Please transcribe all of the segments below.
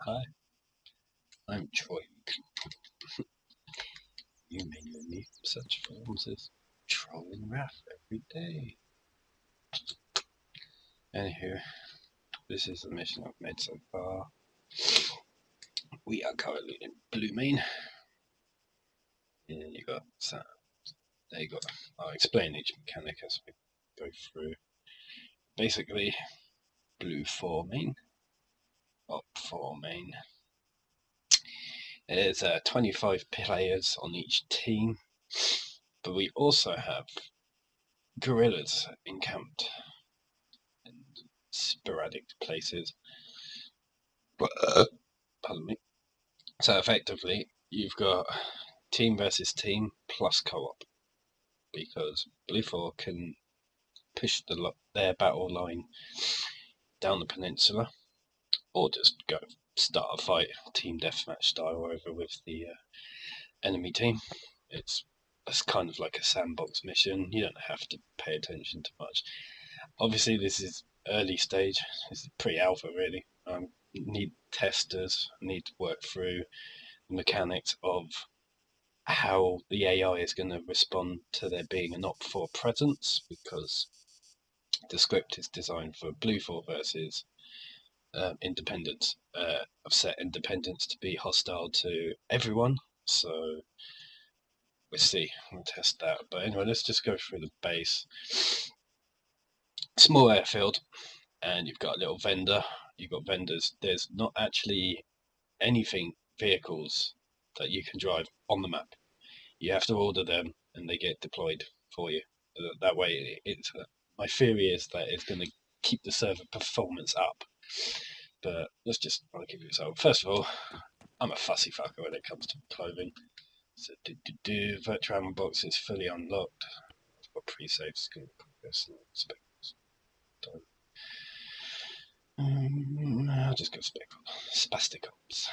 Hi, I'm Troy. You may know me from such films as Troll and Wrath every day. Anywho, this is the mission I've made so far. We are currently in Blue Main. And you got there you go. I'll explain each mechanic as we go through. Basically, Blue 4 main, Op 4 main. There's 25 players on each team, but we also have guerrillas encamped in sporadic places. Pardon me. So effectively, you've got team versus team plus co-op, because Blue 4 can push their battle line down the peninsula, or just go start a fight, team deathmatch style, over with the enemy team. It's kind of like a sandbox mission. You don't have to pay attention to much. Obviously, this is early stage. This is pre-alpha, really. Need testers, need to work through the mechanics of how the AI is going to respond to there being an Op4 presence, because the script is designed for Blue 4 versus independents. I've set independents to be hostile to everyone, so we'll see. We'll test that. But anyway, let's just go through the base. Small airfield, and you've got a little vendor. You've got vendors. There's not actually anything, vehicles, that you can drive on the map. You have to order them, and they get deployed for you. That way, my theory is that it's going to keep the server performance up. But I'll give you a example. First of all, I'm a fussy fucker when it comes to clothing. So virtual ammo box is fully unlocked. I've got pre-saved skill personal specs. I'll just go spastic ops.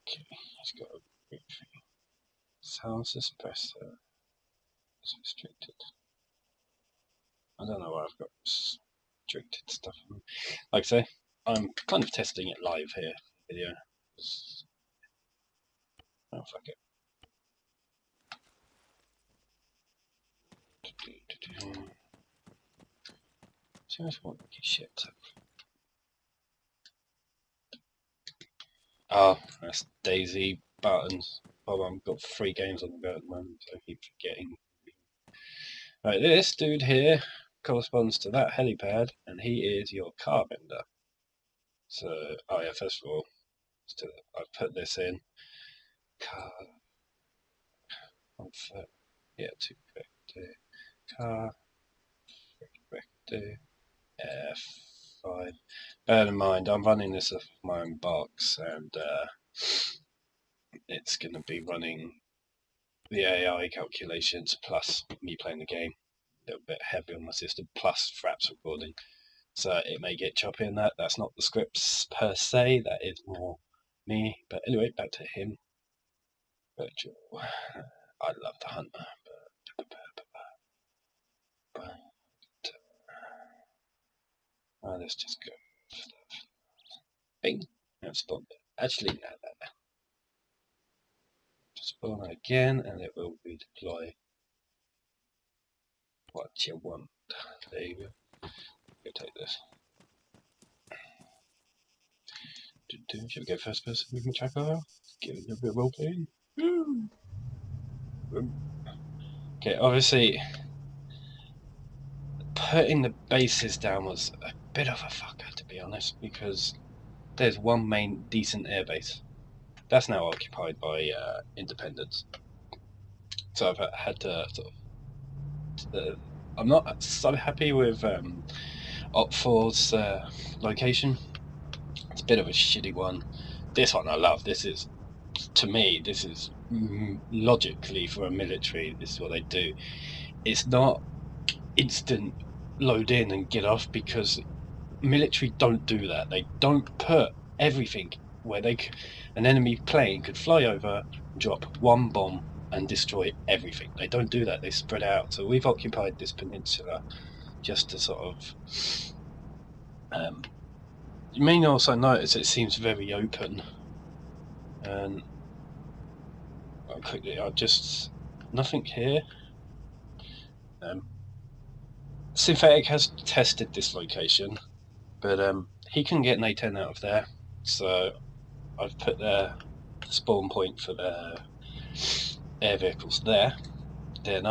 Okay, let's go. Sound suppressor is restricted. I don't know why I've got restricted stuff. Like I say, I'm kind of testing it live here. Video. Oh, fuck it. Just want to get shit. Oh, that's Daisy buttons. Oh, I've got 3 games on the go at the moment, so I keep forgetting. Right, this dude here corresponds to that helipad, and he is your car vendor. So, oh yeah, first of all, I've put this in. Car. Yeah, 250. Car. 350. F5. Bear in mind, I'm running this off my own box, and it's going to be running the AI calculations plus me playing the game. A little bit heavy on my system, plus Fraps recording. So it may get choppy in that. That's not the scripts per se, that is more me. But anyway, back to him. Virtual. I love the Hunter. Let's just go. Bing. Now spawn. Actually, no. Spawn again, and it will redeploy what you want. There you go. Go take this. Should we go first person? We can check out. Give it a bit of role playing. Okay, obviously, putting the bases down was a bit of a fucker, to be honest, because there's one main decent airbase. That's now occupied by independents. So I've had to sort of. I'm not so happy with Op4's location. It's a bit of a shitty one. This one I love. To me, this is logically for a military. This is what they do. It's not instant load in and get off, because military don't do that. They don't put everything where an enemy plane could fly over, drop one bomb and destroy everything. They don't do that. They spread out. So we've occupied this peninsula just to sort of You may also notice it seems very open, and quickly, nothing here. Synthetic has tested this location, but he can get an A10 out of there, so I've put their spawn point for their air vehicles there. Then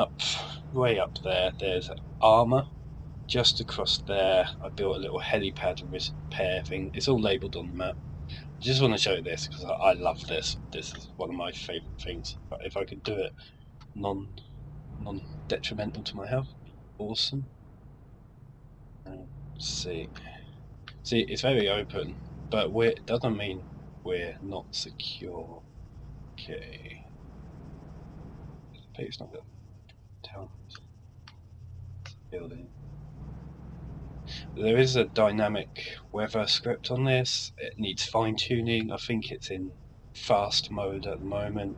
way up there, there's armor. Just across there, I built a little helipad repair thing. It's all labelled on the map. I just want to show you this because I love this. This is one of my favourite things. But if I could do it non-detrimental to my health, awesome. See, it's very open, but it doesn't mean we're not secure. Okay, it's not the town building. There is a dynamic weather script on this. It needs fine tuning. I think it's in fast mode at the moment.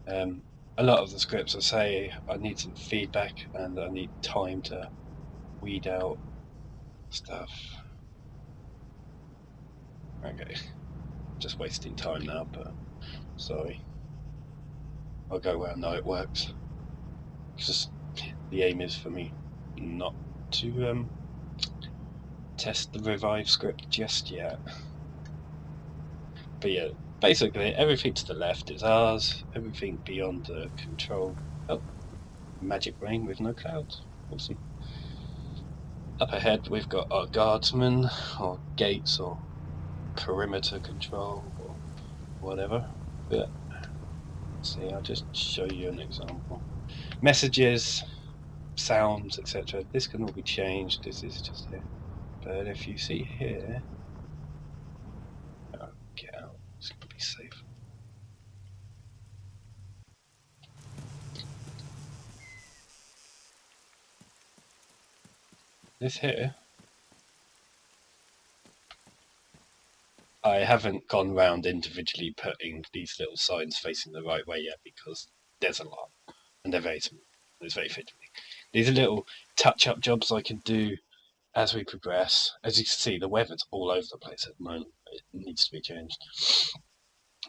A lot of the scripts I say I need some feedback and I need time to weed out stuff. Okay, just wasting time now, but sorry. I'll go where I know it works. Because the aim is for me not to test the revive script just yet. But yeah, basically everything to the left is ours. Everything beyond the control. Oh, magic rain with no clouds. Awesome. Up ahead we've got our guardsmen, or gates, or perimeter control, or whatever. But see, I'll just show you an example. Messages, sounds, etc. This can all be changed. This is just here. But if you see here, get out. It's gonna be safe. This here, I haven't gone round individually putting these little signs facing the right way yet because there's a lot and they're very small. It's very fiddly. These are little touch-up jobs I can do as we progress. As you can see, the weather's all over the place at the moment. It needs to be changed.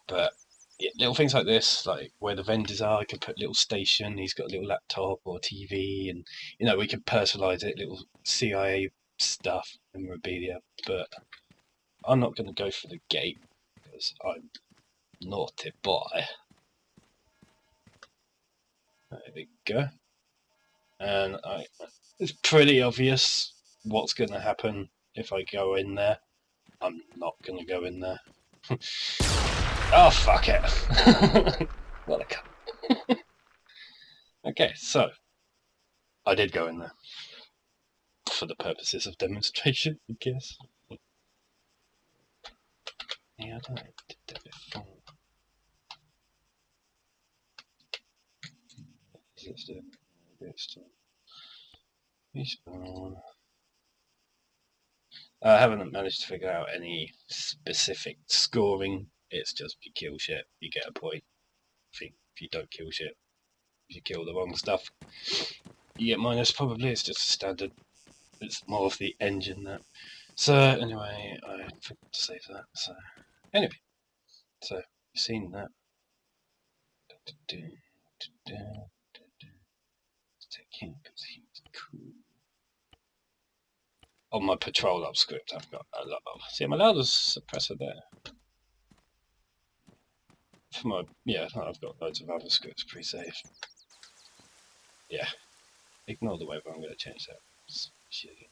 But yeah, little things like this, like where the vendors are, I can put a little station. He's got a little laptop or TV, and we can personalize it, little CIA stuff and memorabilia. But I'm not going to go for the gate because I'm naughty boy. There we go. And it's pretty obvious what's going to happen if I go in there. I'm not going to go in there. Oh, fuck it. What a cunt. Okay, so I did go in there for the purposes of demonstration, I guess. Yeah, I don't know. I did that before. Let's do it. Respawn. I haven't managed to figure out any specific scoring. It's just if you kill shit, you get a point. I think if you don't kill shit, if you kill the wrong stuff, you get minus. Probably it's just standard. It's more of the engine that. So anyway, I forgot to save that. So anyway, so you've seen that. Let's take him because he's cool. On my patrol up script, I've got a lot of. See, I'm allowed a suppressor there. For my, I've got loads of other scripts pre-saved. Yeah, ignore the weather. I'm going to change that. Shit.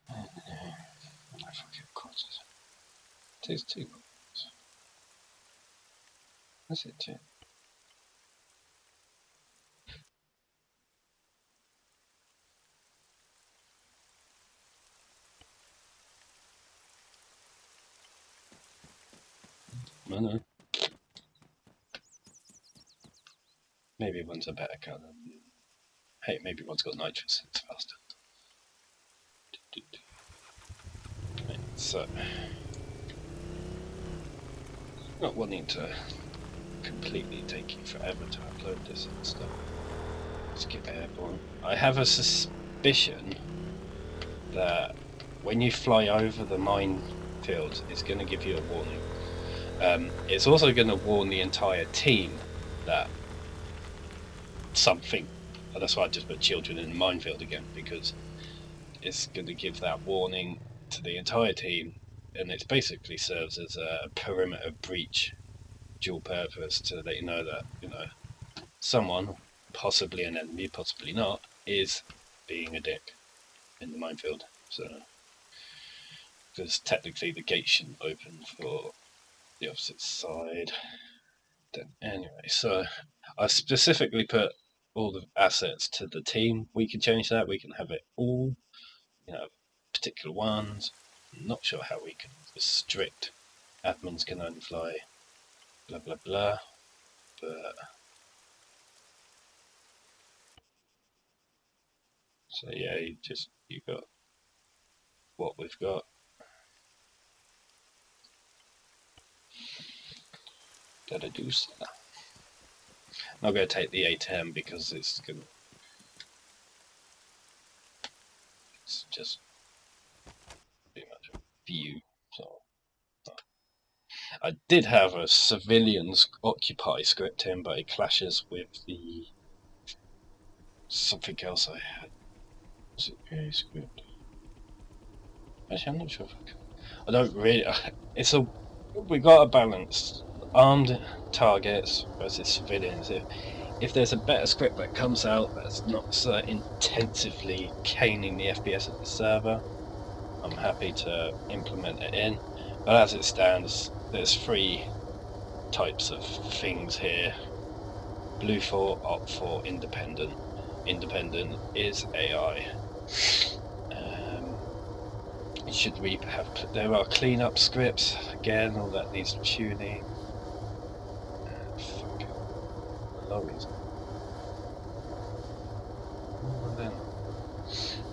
I forget quarters. It is 2 quarters. That's it too. No. Maybe one's a better colour. Hey, maybe one's got nitrous. It's faster. Right, so, not wanting to completely take you forever to upload this and stuff. Skip airborne. I have a suspicion that when you fly over the minefield, it's going to give you a warning. It's also going to warn the entire team that something. That's why I just put children in the minefield again, because it's going to give that warning to the entire team, and it basically serves as a perimeter breach, dual purpose, to let you know that someone, possibly an enemy, possibly not, is being a dick in the minefield. So, because technically the gate shouldn't open for the opposite side. Then anyway, so I specifically put all the assets to the team. We can change that. We can have it all, particular ones. I'm not sure how we can restrict. Admins can only fly blah blah blah. But so yeah, you got what we've got. Gotta do so. I'm not going to take the A10 because it's just pretty much a view. So I did have a civilians occupy script in, but it clashes with the something else I had. Was it a script? Actually, I'm not sure if I don't really. We got a balance. Armed targets versus civilians. If there's a better script that comes out that's not so intensively caning the FPS of the server, I'm happy to implement it in. But as it stands, there's 3 types of things here: Blue 4, Op 4, Independent. Independent is AI. Should we have? There are cleanup scripts again. All that needs tuning. Fuck it. Lorries.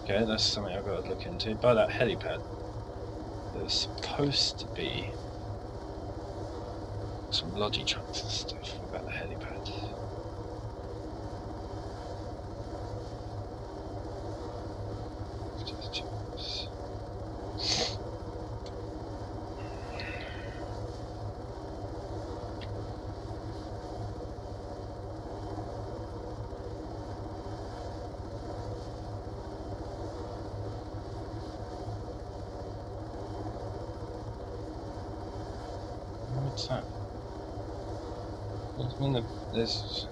Okay, that's something I've got to look into. By that helipad, there's supposed to be some logi trucks and stuff about the helipad. What's that? There's.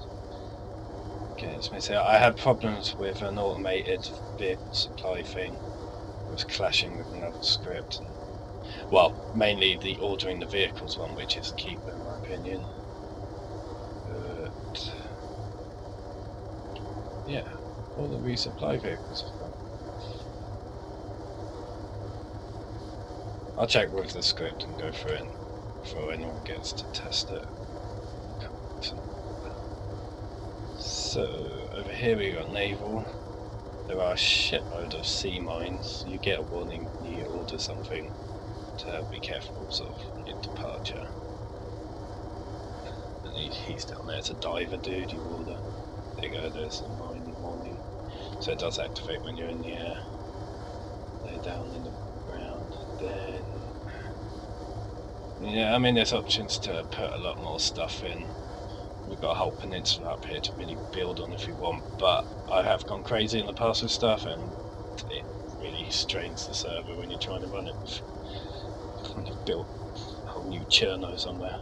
Okay, let me say. I had problems with an automated vehicle supply thing. It was clashing with another script. Well, mainly the ordering the vehicles one, which is a keeper in my opinion. But yeah, all the resupply vehicles have gone. I'll check with the script and go through it before anyone gets to test it. So over here we got naval. There are a shitload of sea mines. You get a warning when you order something to be careful of your departure. And he's down there. It's a diver dude you order. There you go, there's a mine warning. So it does activate when you're in the air. They're down in the ground. Then yeah, I mean there's options to put a lot more stuff in. We've got a whole peninsula up here to really build on if we want, but I have gone crazy in the past with stuff and it really strains the server when you're trying to run it. When you've built a whole new churnos on there.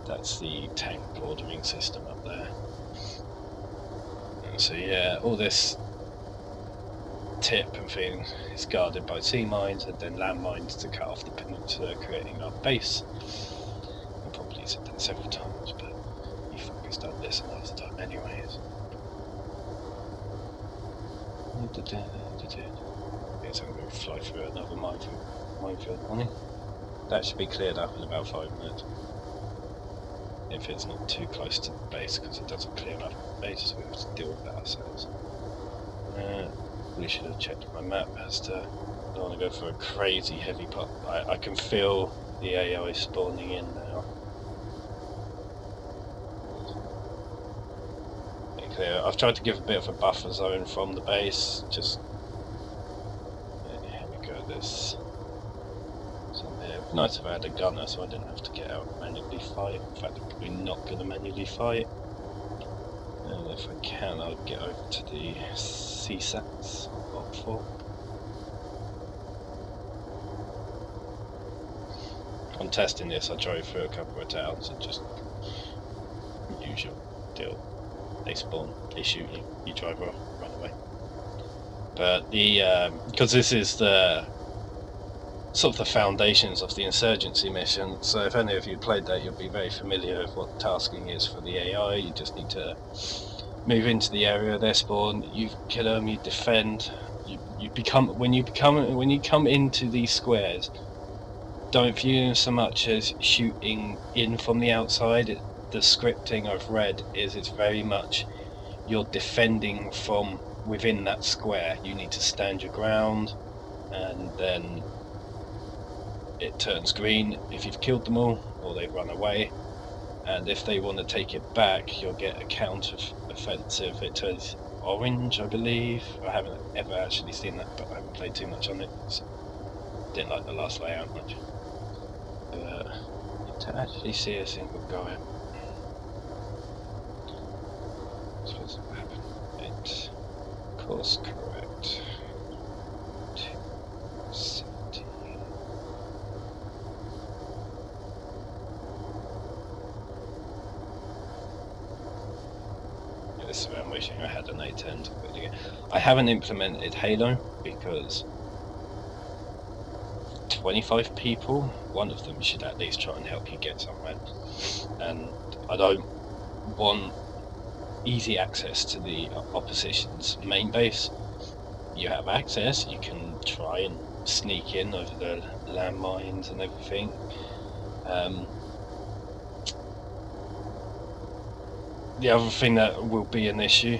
That's the tank ordering system up there. And so yeah, all this tip and thing is guarded by sea mines and then land mines to cut off the peninsula, creating our base. I've probably said that several times, but you fuckers done this another time anyways. Yes, I'm going to fly through another minefield warning. That should be cleared up in about 5 minutes. If it's not too close to the base, because it doesn't clear enough base, so we have to deal with that ourselves. We should have checked my map as to. I don't want to go for a crazy heavy pot. I can feel the AI spawning in now. clear. I've tried to give a bit of a buffer zone from the base. Just here we go. This. So there. Nice if I had a gunner, so I didn't have to get out and manually fight. In fact, I'm probably not going to manually fight. And if I can, I'll get over to the CSATs I'll opt for. On testing this, I drove through a couple of towns and just usual deal. They spawn, they shoot you, you drive off, run away. But the because this is the sort of the foundations of the insurgency mission, so if any of you played that, you'll be very familiar with what the tasking is for the AI. You just need to move into the area they spawn, you kill them, you defend. You become when you come into these squares, don't view them so much as shooting in from the outside. The scripting I've read is it's very much you're defending from within that square. You need to stand your ground, and then it turns green if you've killed them all or they've run away, and if they want to take it back, you'll get a counter offensive. It turns orange, I believe. I haven't ever actually seen that, but I haven't played too much on it, so didn't like the last layout much. To actually see a single guy, supposed to happen. It's course correct. 270. Yeah, this is where I'm wishing I had an A10 to put it again. I haven't implemented Halo because 25 people, one of them should at least try and help you get somewhere, and I don't want easy access to the opposition's main base. You have access, you can try and sneak in over the landmines and everything. The other thing that will be an issue,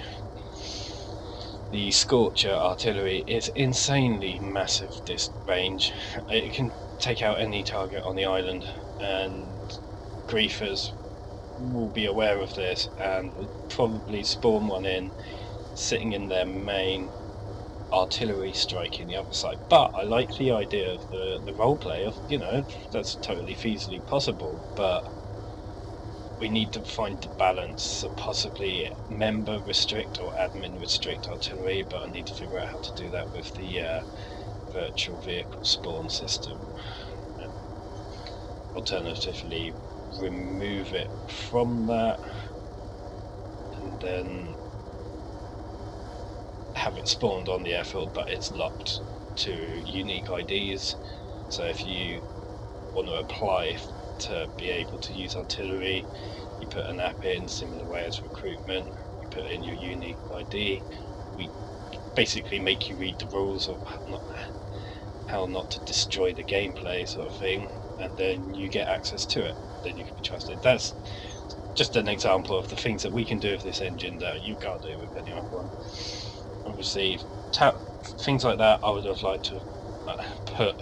the Scorcher artillery is insanely massive this range. It can take out any target on the island, and griefers will be aware of this and will probably spawn one in, sitting in their main artillery striking the other side. But I like the idea of the roleplay of, you know, that's totally feasibly possible, but we need to find the balance, so possibly member restrict or admin restrict artillery, but I need to figure out how to do that with the virtual vehicle spawn system. Alternatively, remove it from that and then have it spawned on the airfield, but it's locked to unique IDs. So if you want to apply to be able to use artillery, you put an app in, similar way as recruitment, you put in your unique ID. We basically make you read the rules of how not to destroy the gameplay, sort of thing, and then you get access to it. Then you can be trusted. That's just an example of the things that we can do with this engine that you can't do with any other one. Obviously, things like that I would have liked to put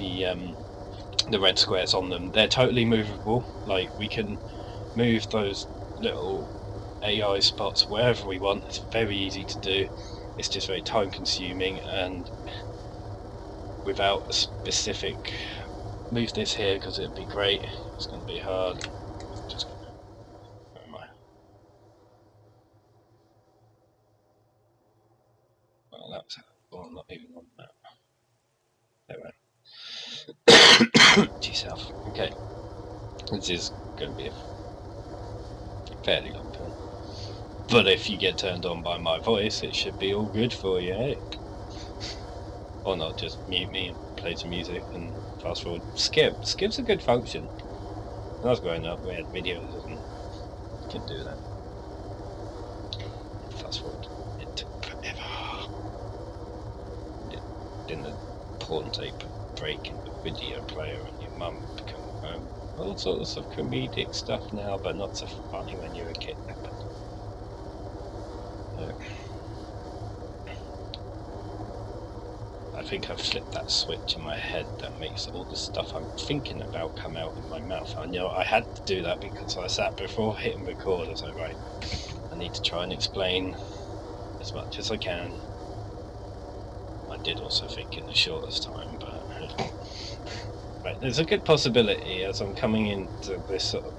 the red squares on them. They're totally movable. Like, we can move those little AI spots wherever we want. It's very easy to do. It's just very time consuming, and without a specific move this here because it'd be great, it's going to be hard. Just never mind. Well, that's not even on that. There we go. T-self. Okay, this is going to be a fairly long film, but if you get turned on by my voice, it should be all good for you, eh? Or not, just mute me and play some music and fast forward. Skip's a good function. When I was growing up, we had videos and you can do that. Fast forward. It took forever. Didn't the porn tape break in the video player and your mum become all sorts of comedic stuff now, but not so funny when you're a kidnapper. I think I've flipped that switch in my head that makes all the stuff I'm thinking about come out in my mouth. I know I had to do that because I sat before hitting record. I was like, right, need to try and explain as much as I can. I did also think in the shortest time, but right, there's a good possibility as I'm coming into this sort of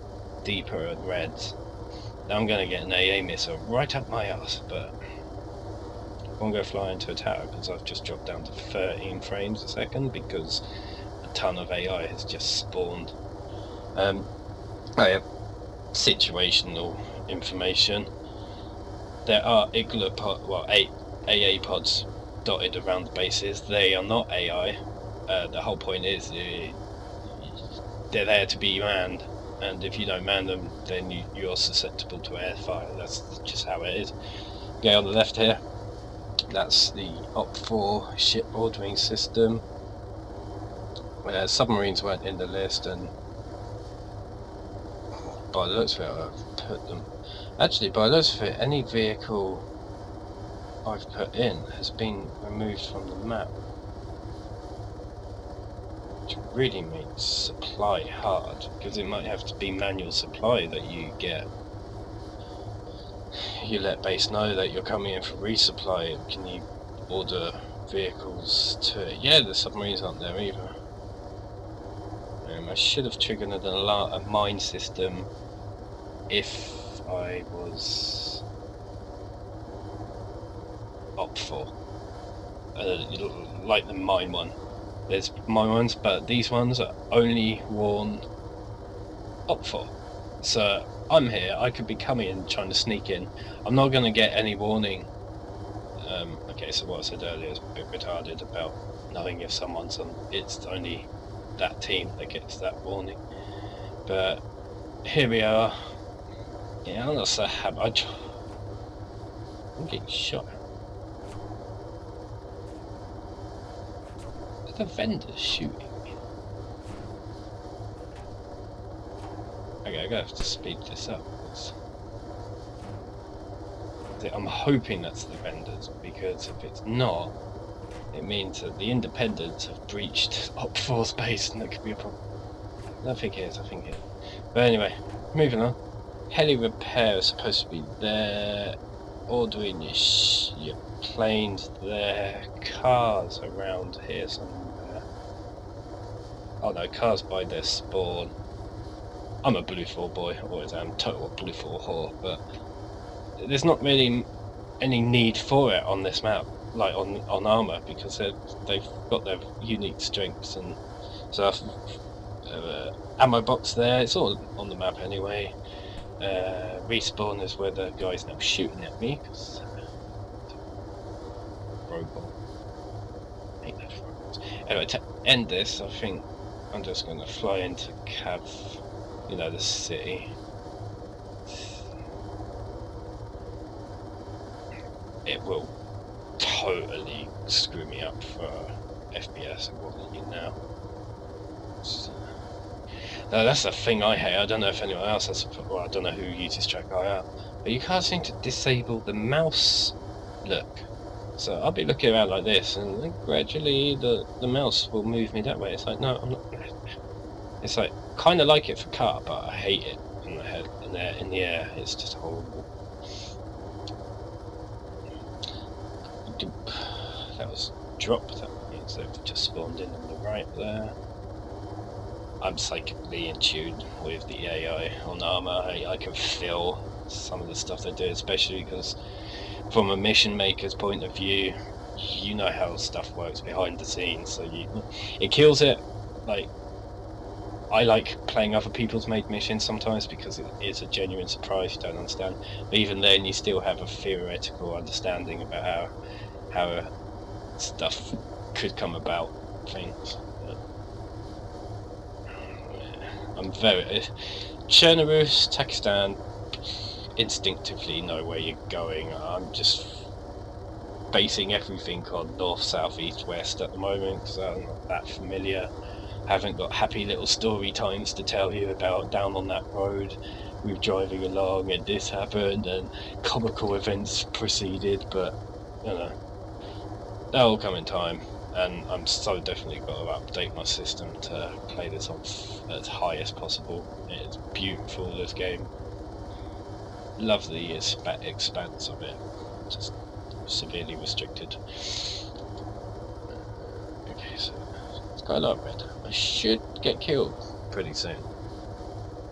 deeper and reds that I'm going to get an AA missile right up my ass, but I won't go fly into a tower because I've just dropped down to 13 frames a second because a ton of AI has just spawned. I have situational information. There are Igloo pod, well, 8 AA pods dotted around the bases. They are not AI. The whole point is they're there to be manned, and if you don't man them, then you're susceptible to airfire. That's just how it is. Okay, on the left here, that's the Op4 ship ordering system. Submarines weren't in the list, and by the looks of it, I've put them. Actually, by the looks of it, any vehicle I've put in has been removed from the map, which really makes supply hard, because it might have to be manual supply that you get. You let base know that you're coming in for resupply. Can you order vehicles to it? Yeah, the submarines aren't there either. I should have triggered a mine system if I was up for like the mine one. There's mine ones, but these ones are only worn up for. So I'm here, I could be coming in trying to sneak in. I'm not going to get any warning. Okay, so what I said earlier is a bit retarded about knowing if someone's on. It's only that team that gets that warning. But here we are. Yeah, I'm not so happy. I'm getting shot at. Are the vendors shooting me? Okay, I'm gonna have to speed this up. I'm hoping that's the vendors, because if it's not, it means that the independents have breached Op4's base, and that could be a problem. I don't think it is, I think it is. But anyway, moving on. Heli repair is supposed to be there. Ordering your planes there. Cars around here somewhere. Oh no, cars by their spawn. I'm a Blue 4 boy, always am, total Blue 4 whore, but there's not really any need for it on this map, like on Armour, because they've got their unique strengths and stuff. Ammo box there, it's all on the map anyway. Respawn is where the guy's now shooting at me, because robot. I hate those robots. Anyway, to end this, I think I'm just going to fly into Cav, you know, the city. It will totally screw me up for FPS and what you now. No, that's the thing I hate. I don't know if anyone else has. Well, I don't know who uses track IR, but you can't seem to disable the mouse look. So I'll be looking around like this, and then gradually the mouse will move me that way. It's like, no, I'm not. It's like kind of like it for car, but I hate it in the head and in the air. It's just horrible. That was dropped. That means they've just spawned in on the right there. I'm psychically in tune with the AI on Armour. I can feel some of the stuff they do, especially because from a mission maker's point of view, you know how stuff works behind the scenes, so it kills it. Like, I like playing other people's made missions sometimes because it is a genuine surprise you don't understand, but even then you still have a theoretical understanding about how stuff could come about, things. I'm very... Chernobyl, Pakistan, instinctively know where you're going. I'm just basing everything on north, south, east, west at the moment because I'm not that familiar. Haven't got happy little story times to tell you about down on that road with driving along and this happened and comical events proceeded, but you know, they'll come in time. And I'm so definitely got to update my system to play this on as high as possible. It's beautiful, this game. love the expanse of it. Just severely restricted. Okay, so it's quite a lot of red. I should get killed pretty soon.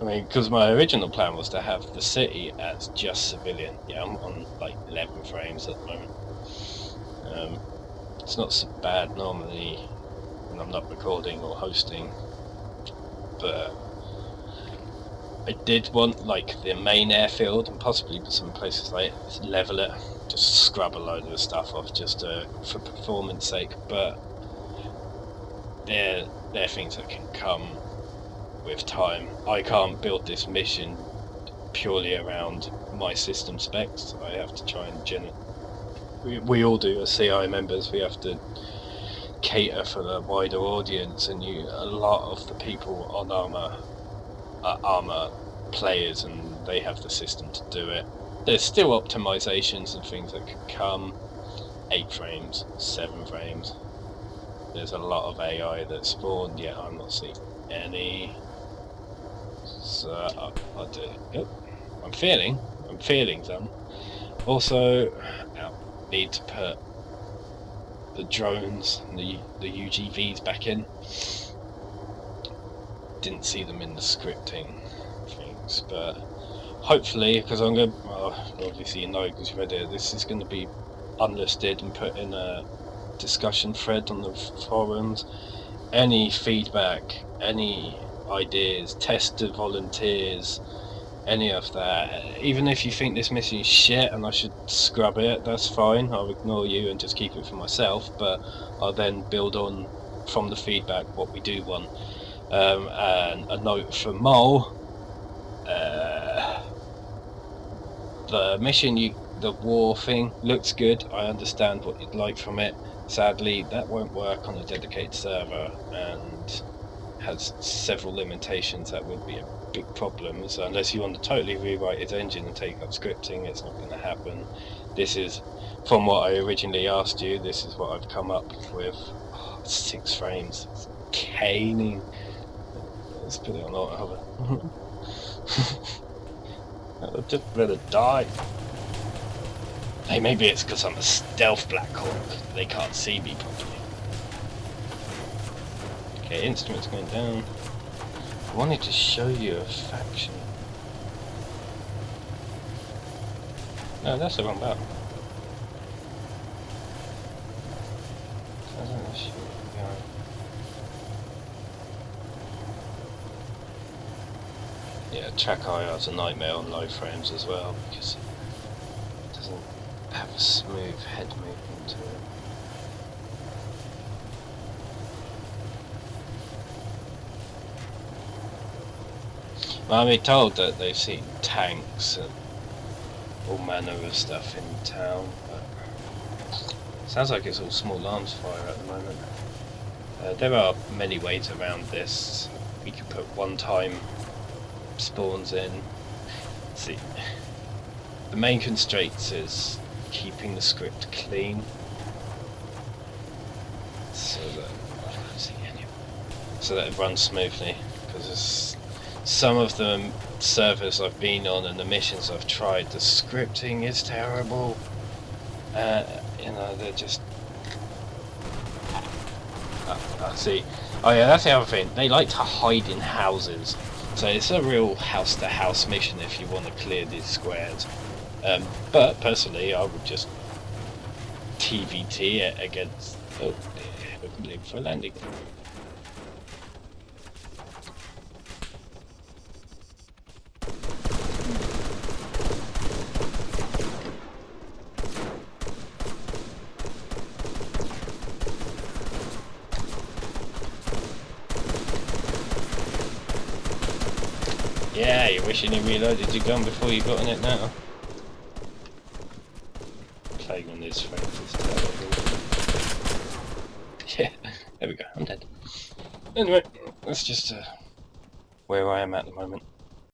I mean, because my original plan was to have the city as just civilian. Yeah, I'm on like 11 frames at the moment. It's not so bad normally when I'm not recording or hosting, but I did want like the main airfield and possibly some places like level it, just scrub a load of stuff off just for performance sake, but they're things that can come with time. I can't build this mission purely around my system specs. I have to try and we all do as CI members, we have to cater for the wider audience, and a lot of the people on Armour are Armour players and they have the system to do it. There's still optimizations and things that could come. 8 frames, 7 frames. There's a lot of AI that spawned, yet I'm not seeing any. So I'll do it. Yep. I'm feeling some. Also, need to put the drones and the UGVs back in. Didn't see them in the scripting things, but hopefully, because I'm going to, well, obviously you know because you've read it, this is going to be unlisted and put in a discussion thread on the forums. Any feedback, any ideas, tested volunteers, any of that, even if you think this mission is shit and I should scrub it, that's fine. I'll ignore you and just keep it for myself, but I'll then build on from the feedback what we do want. And a note for Mole, the mission, the war thing looks good. I understand what you'd like from it. Sadly, that won't work on a dedicated server and has several limitations that would be a big problem. So unless you want to totally rewrite its engine and take up scripting, it's not going to happen. This is, from what I originally asked you, this is what I've come up with. 6 frames. It's caning. Let's put it on auto hover. I'd just rather die. Hey, maybe it's because I'm a stealth Black Hawk. They can't see me properly. Okay, instruments going down. I wanted to show you a faction. No, that's the wrong button. Yeah, track IR is a nightmare on low frames as well because it doesn't have a smooth head movement to it. Well, I'm being told that they've seen tanks and all manner of stuff in town, but sounds like it's all small arms fire at the moment. There are many ways around this. We could put one-time spawns in. See, the main constraint is keeping the script clean, so that it runs smoothly. Because some of the servers I've been on and the missions I've tried, the scripting is terrible. You know, they're just. See. Oh yeah, that's the other thing. They like to hide in houses. So it's a real house-to-house mission if you want to clear these squares. But personally, I would just TVT it against. Oh, we're leaving for a landing. Yeah, you're wishing you reloaded your gun before you got on it now. Playing on this frame is terrible. Yeah, there we go, I'm dead. Anyway, that's just where I am at the moment.